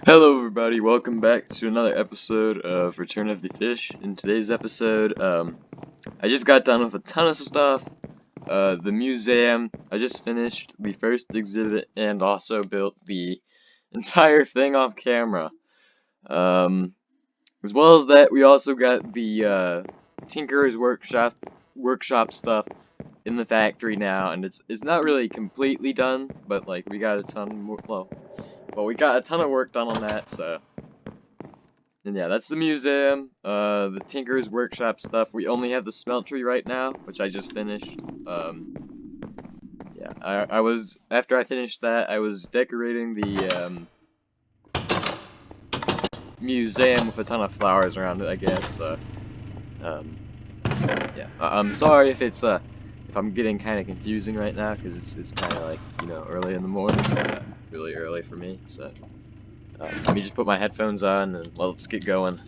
Hello everybody, welcome back to another episode of Return of the Fish. In today's episode, I just got done with a ton of stuff. The museum, I just finished the first exhibit and also built the entire thing off camera. As well as that, we also got the Tinker's workshop stuff in the factory now, and it's not really completely done, but like we got a ton more, well, we got a ton of work done on that, so. And yeah, that's the museum, the Tinker's Workshop stuff. We only have the smeltery right now, which I just finished. Yeah, I was, after I finished that, I was decorating the, museum with a ton of flowers around it, I guess, yeah. I'm sorry if it's, if I'm getting kind of confusing right now, because it's kind of like, you know, early in the morning, really early for me, so. Let me just put my headphones on, and let's get going.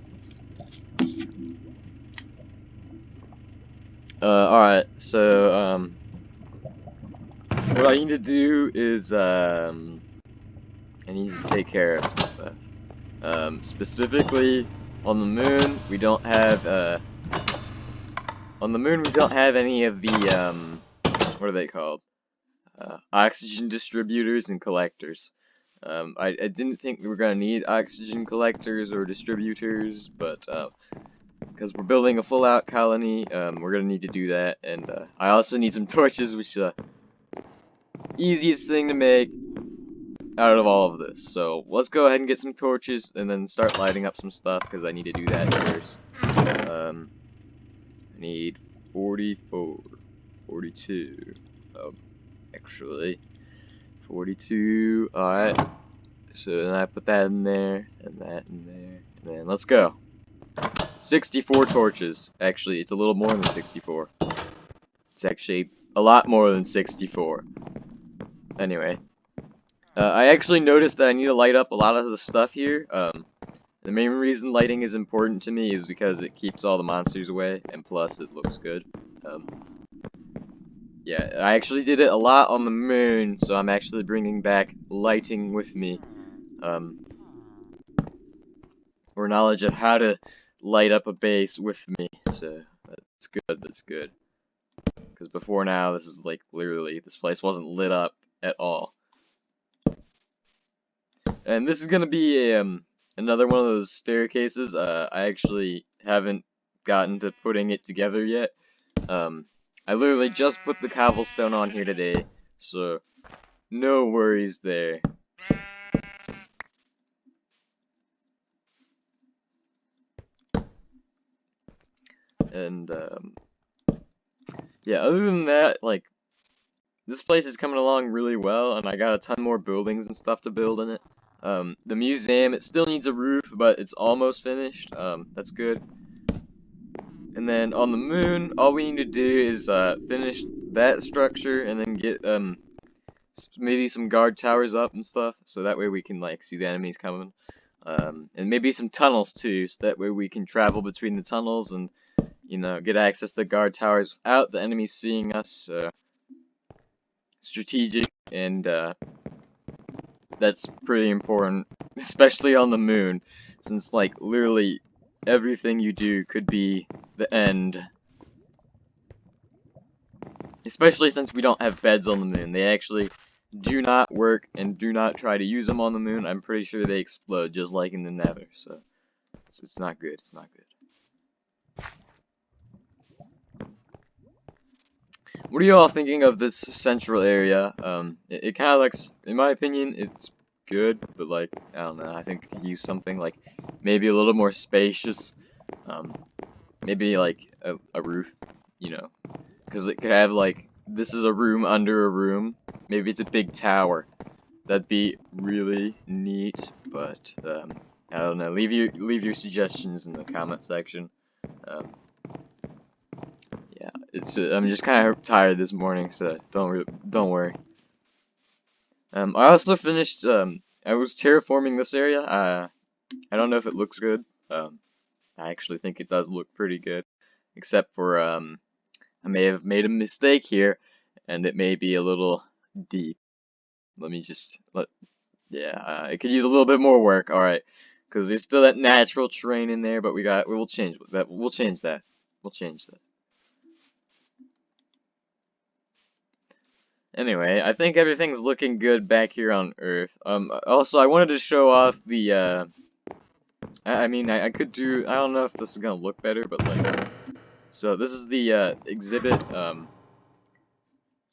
Alright, so, what I need to do is, I need to take care of some stuff. Specifically, on the moon, we don't have, any of the, what are they called? Oxygen distributors and collectors. I didn't think we were gonna need oxygen collectors or distributors, but, because we're building a full-out colony, we're gonna need to do that, and, I also need some torches, which, easiest thing to make out of all of this. So let's go ahead and get some torches and then start lighting up some stuff because I need to do that first. I need 44, 42, actually 42. Alright, so then I put that in there and that in there, and then let's go. 64 torches. Actually, it's a little more than 64. It's actually a lot more than 64. Anyway, I actually noticed that I need to light up a lot of the stuff here. The main reason lighting is important to me is because it keeps all the monsters away, and plus it looks good. Yeah, I actually did it a lot on the moon, so I'm actually bringing back lighting with me. Or knowledge of how to light up a base with me, so that's good, that's good. Because before now, this is like, literally, this place wasn't lit up at all. And this is gonna be a, another one of those staircases. I actually haven't gotten to putting it together yet. I literally just put the cobblestone on here today, so no worries there. And, yeah, other than that, like, this place is coming along really well, and I got a ton more buildings and stuff to build in it. The museum, it still needs a roof, but it's almost finished. That's good. And then on the moon, all we need to do is finish that structure and then get maybe some guard towers up and stuff, so that way we can like see the enemies coming. And maybe some tunnels too, so that way we can travel between the tunnels and, you know, get access to the guard towers without the enemies seeing us. Strategic, and that's pretty important, especially on the moon, since like literally everything you do could be the end. Especially since we don't have beds on the moon. They actually do not work, and do not try to use them on the moon. I'm pretty sure they explode just like in the Nether, so it's not good. It's not good. What are you all thinking of this central area? It kind of looks, in my opinion, it's good, but like, I don't know, I think it could use something like maybe a little more spacious, maybe like a roof, you know, because it could have like, this is a room under a room, maybe it's a big tower. That'd be really neat, but I don't know. Leave your suggestions in the comment section. Yeah, it's I'm just kind of tired this morning, so don't worry. I also finished. I was terraforming this area. I don't know if it looks good. I actually think it does look pretty good, except for I may have made a mistake here, and it may be a little deep. Let me just Yeah, it could use a little bit more work. All right, because there's still that natural terrain in there, but we'll change that. We'll change that. We'll change that. Anyway, I think everything's looking good back here on Earth. Also, I wanted to show off the, I mean, I could do, I don't know if this is gonna look better, but, like, so this is the, exhibit,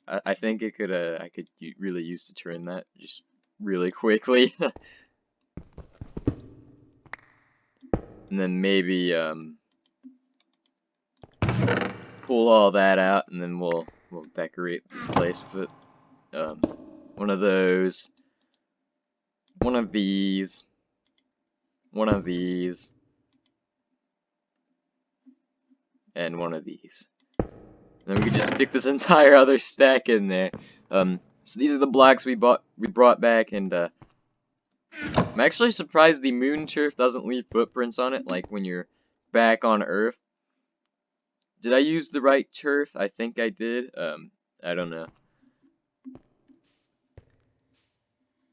I think it could, I could really use to turn that just really quickly. And then maybe, pull all that out, and then we'll decorate this place with, one of those, one of these, one of these, and one of these. And then we could just stick this entire other stack in there. So these are the blocks we brought back, and I'm actually surprised the moon turf doesn't leave footprints on it, like when you're back on Earth. Did I use the right turf? I think I did. I don't know.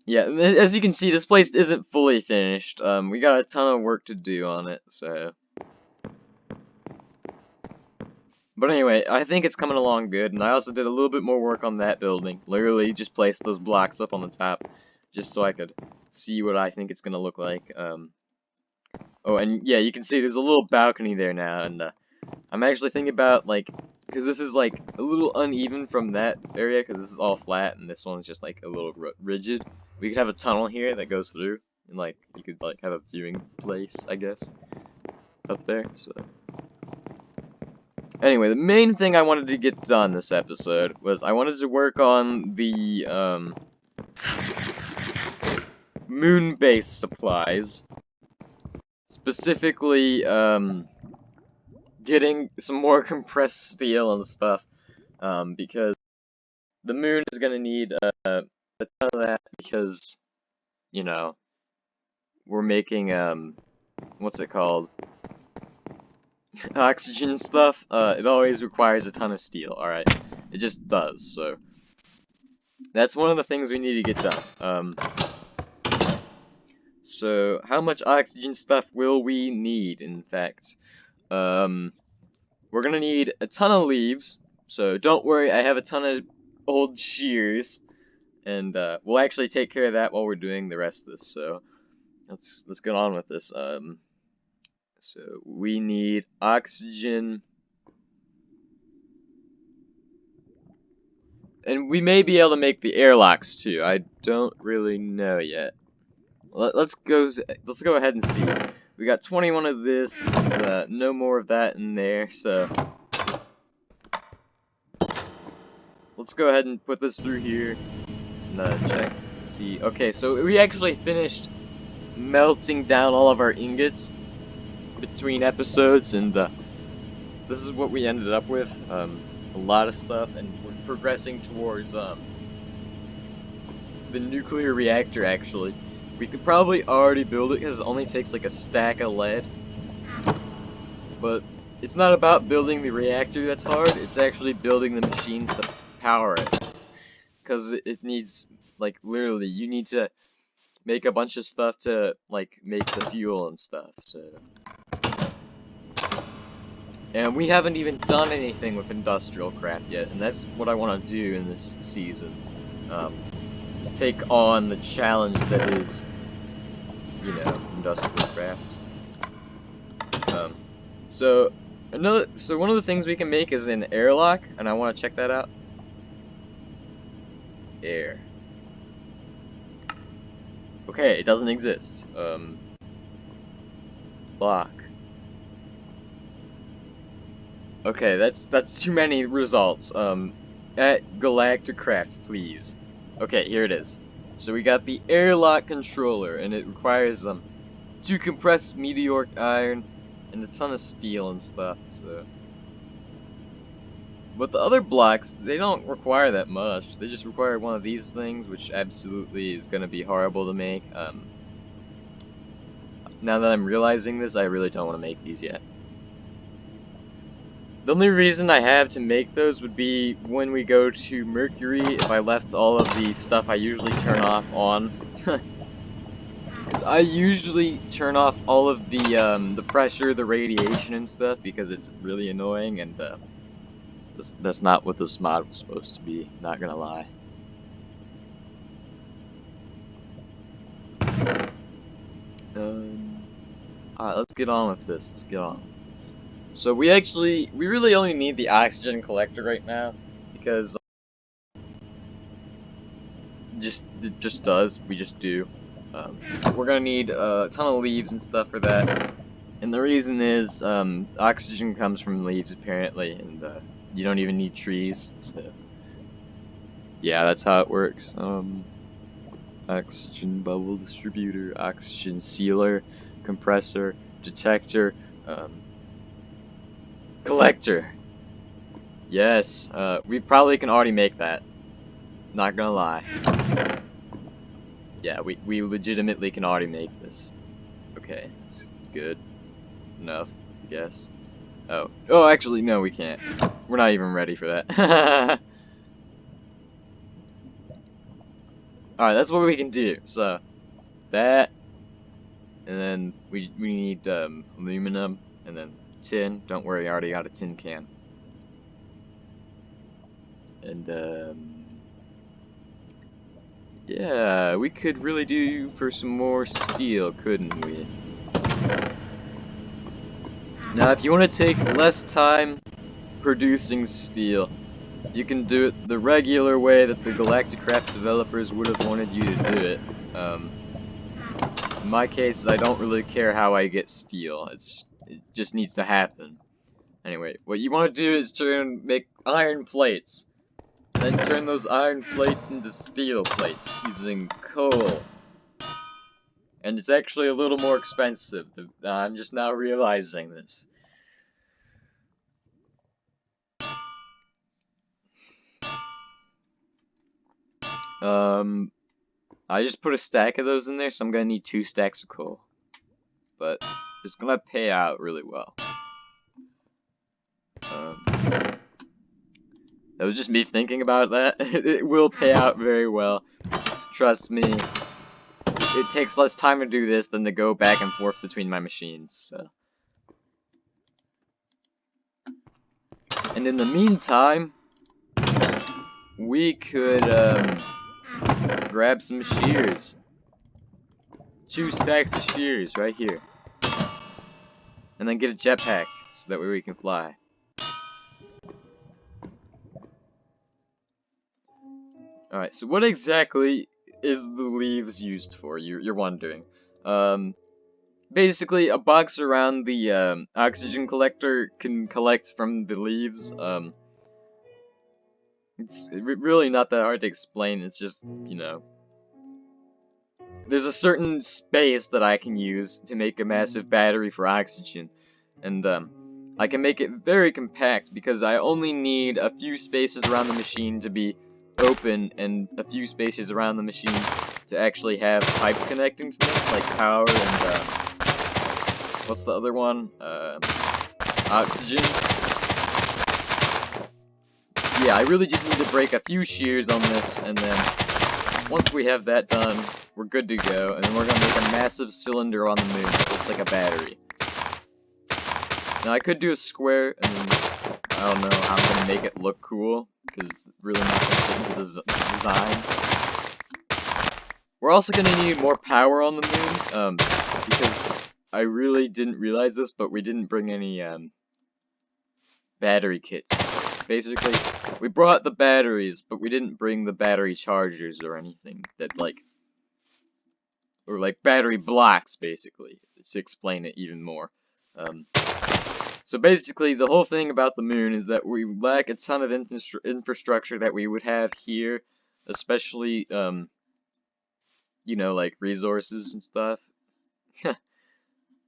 Yeah, as you can see, this place isn't fully finished. We got a ton of work to do on it, so. But anyway, I think it's coming along good, and I also did a little bit more work on that building. Literally just placed those blocks up on the top, just so I could see what I think it's gonna look like. Oh, and yeah, you can see there's a little balcony there now, and I'm actually thinking about, like, because this is, like, a little uneven from that area, because this is all flat, and this one's just, like, a little rigid. We could have a tunnel here that goes through, and, like, you could, like, have a viewing place, I guess, up there, so. Anyway, the main thing I wanted to get done this episode was I wanted to work on the, moon base supplies. Specifically, getting some more compressed steel and stuff, because the moon is gonna need, a ton of that because, you know, we're making, what's it called? Oxygen stuff. It always requires a ton of steel, alright? It just does, so. That's one of the things we need to get done. So, how much oxygen stuff will we need, in fact? We're gonna need a ton of leaves, so don't worry, I have a ton of old shears, and, we'll actually take care of that while we're doing the rest of this, so. Let's get on with this. So we need oxygen, and we may be able to make the airlocks too. I don't really know yet. Let's go ahead and see. We got 21 of this, no more of that in there. So let's go ahead and put this through here and check. See. Okay, so we actually finished melting down all of our ingots between episodes, and this is what we ended up with. A lot of stuff, and we're progressing towards the nuclear reactor. Actually, we could probably already build it because it only takes like a stack of lead. But it's not about building the reactor that's hard, it's actually building the machines to power it. Because it needs, like, literally, you need to make a bunch of stuff to, like, make the fuel and stuff, so. And we haven't even done anything with industrial craft yet, and that's what I want to do in this season. Is take on the challenge that is, you know, industrial craft. So one of the things we can make is an airlock, and I want to check that out. Air. Okay, it doesn't exist. Lock. Okay, that's too many results. At Galacticraft, please. Okay, here it is. So we got the airlock controller, and it requires 2 compressed meteoric iron and a ton of steel and stuff. So, but the other blocks, they don't require that much. They just require one of these things, which absolutely is gonna be horrible to make. Now that I'm realizing this, I really don't want to make these yet. The only reason I have to make those would be when we go to Mercury, if I left all of the stuff I usually turn off on. I usually turn off all of the pressure, the radiation and stuff because it's really annoying, and that's not what this mod was supposed to be, not gonna lie. Alright, let's get on with this. So we really only need the oxygen collector right now, because it just does, we just do. We're gonna need a ton of leaves and stuff for that, and the reason is, oxygen comes from leaves apparently, and you don't even need trees, so yeah, that's how it works. Oxygen bubble distributor, oxygen sealer, compressor, detector, collector. Yes, we probably can already make that. Not gonna lie. Yeah, we legitimately can already make this. Okay, that's good enough, I guess. Oh, actually, no, we can't. We're not even ready for that. Alright, that's what we can do. So, that, and then we need aluminum, and then tin. Don't worry, I already got a tin can. And yeah, we could really do for some more steel, couldn't we? Now, if you want to take less time producing steel, you can do it the regular way that the Galacticraft developers would have wanted you to do it. In my case, I don't really care how I get steel. It just needs to happen. Anyway, what you want to do is make iron plates. Then turn those iron plates into steel plates using coal. And it's actually a little more expensive. I'm just now realizing this. I just put a stack of those in there, so I'm gonna need 2 stacks of coal. But it's gonna pay out really well. That was just me thinking about that. It will pay out very well. Trust me. It takes less time to do this than to go back and forth between my machines, so. And in the meantime, we could, grab some shears. 2 stacks of shears right here. And then get a jetpack, so that way we can fly. Alright, so what exactly is the leaves used for? You're wondering. Basically, a box around the oxygen collector can collect from the leaves. It's really not that hard to explain. It's just, you know, there's a certain space that I can use to make a massive battery for oxygen, and I can make it very compact because I only need a few spaces around the machine to be open and a few spaces around the machine to actually have pipes connecting to them, like power and what's the other one? Oxygen. Yeah, I really just need to break a few shears on this, and then once we have that done, we're good to go, and then we're gonna make a massive cylinder on the moon that looks like a battery. Now, I could do a square, and then, I don't know how I'm gonna make it look cool, because it's really not gonna fit into the design. We're also gonna need more power on the moon, because I really didn't realize this, but we didn't bring any, battery kits. Basically, we brought the batteries, but we didn't bring the battery chargers or anything that, like, or like battery blocks, basically, to explain it even more. So basically, the whole thing about the moon is that we lack a ton of infrastructure that we would have here, especially, you know, like resources and stuff,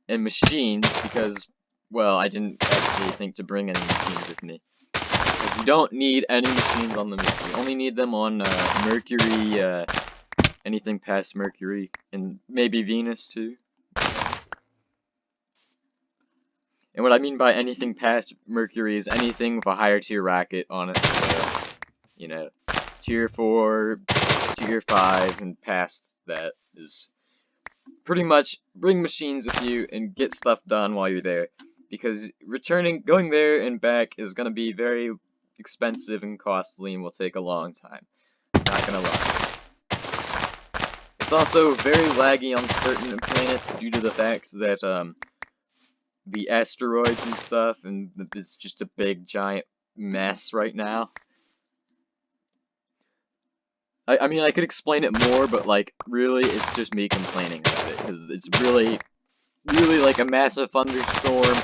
and machines, because, well, I didn't actually think to bring any machines with me. Because you don't need any machines on the moon. You only need them on Mercury, anything past Mercury, and maybe Venus too. And what I mean by anything past Mercury is anything with a higher tier rocket on it. So, you know, tier 4, tier 5, and past that is pretty much bring machines with you and get stuff done while you're there, because going there and back is gonna be very expensive and costly and will take a long time. Not gonna lie. It's also very laggy on certain planets due to the fact that the asteroids and stuff, and it's just a big giant mess right now. I mean, I could explain it more, but like, really, it's just me complaining about it, because it's really like a massive thunderstorm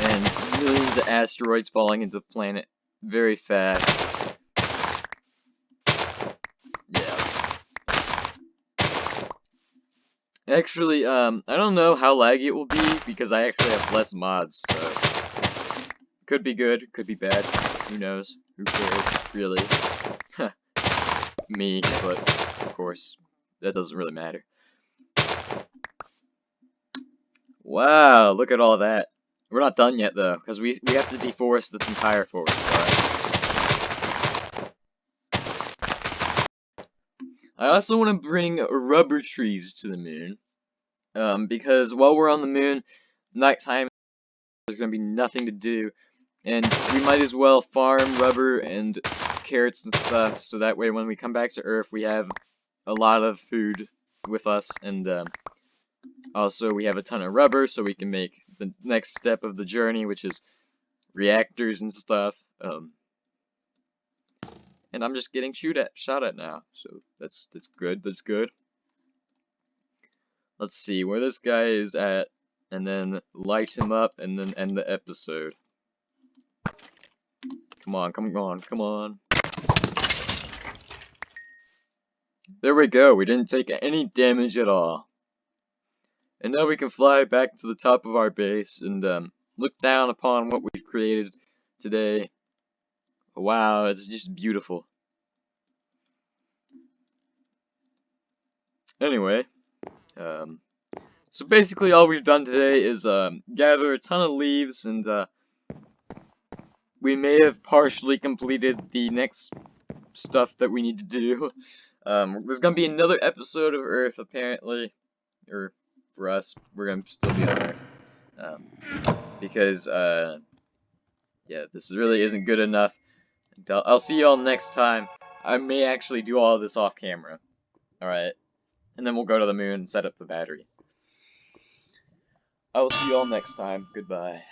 and millions of asteroids falling into the planet very fast. Yeah. Actually, I don't know how laggy it will be because I actually have less mods, so could be good, could be bad. Who knows? Who cares, really? Me, but of course, that doesn't really matter. Wow, look at all that. We're not done yet, though, because we have to deforest this entire forest, alright? I also want to bring rubber trees to the moon, because while we're on the moon, nighttime, there's going to be nothing to do, and we might as well farm rubber and carrots and stuff, so that way when we come back to Earth, we have a lot of food with us, and also we have a ton of rubber, so we can make the next step of the journey, which is reactors and stuff. And I'm just getting shot at now, so that's good. That's good. Let's see where this guy is at, and then light him up, and then end the episode. Come on, come on, come on. There we go. We didn't take any damage at all. And now we can fly back to the top of our base and look down upon what we've created today. Wow, it's just beautiful. Anyway, so basically all we've done today is gather a ton of leaves, and we may have partially completed the next stuff that we need to do. There's gonna be another episode of Earth, apparently, or for us, we're gonna still be on Earth, because yeah, this really isn't good enough. I'll see y'all next time. I may actually do all of this off camera. Alright. And then we'll go to the moon and set up the battery. I will see y'all next time. Goodbye.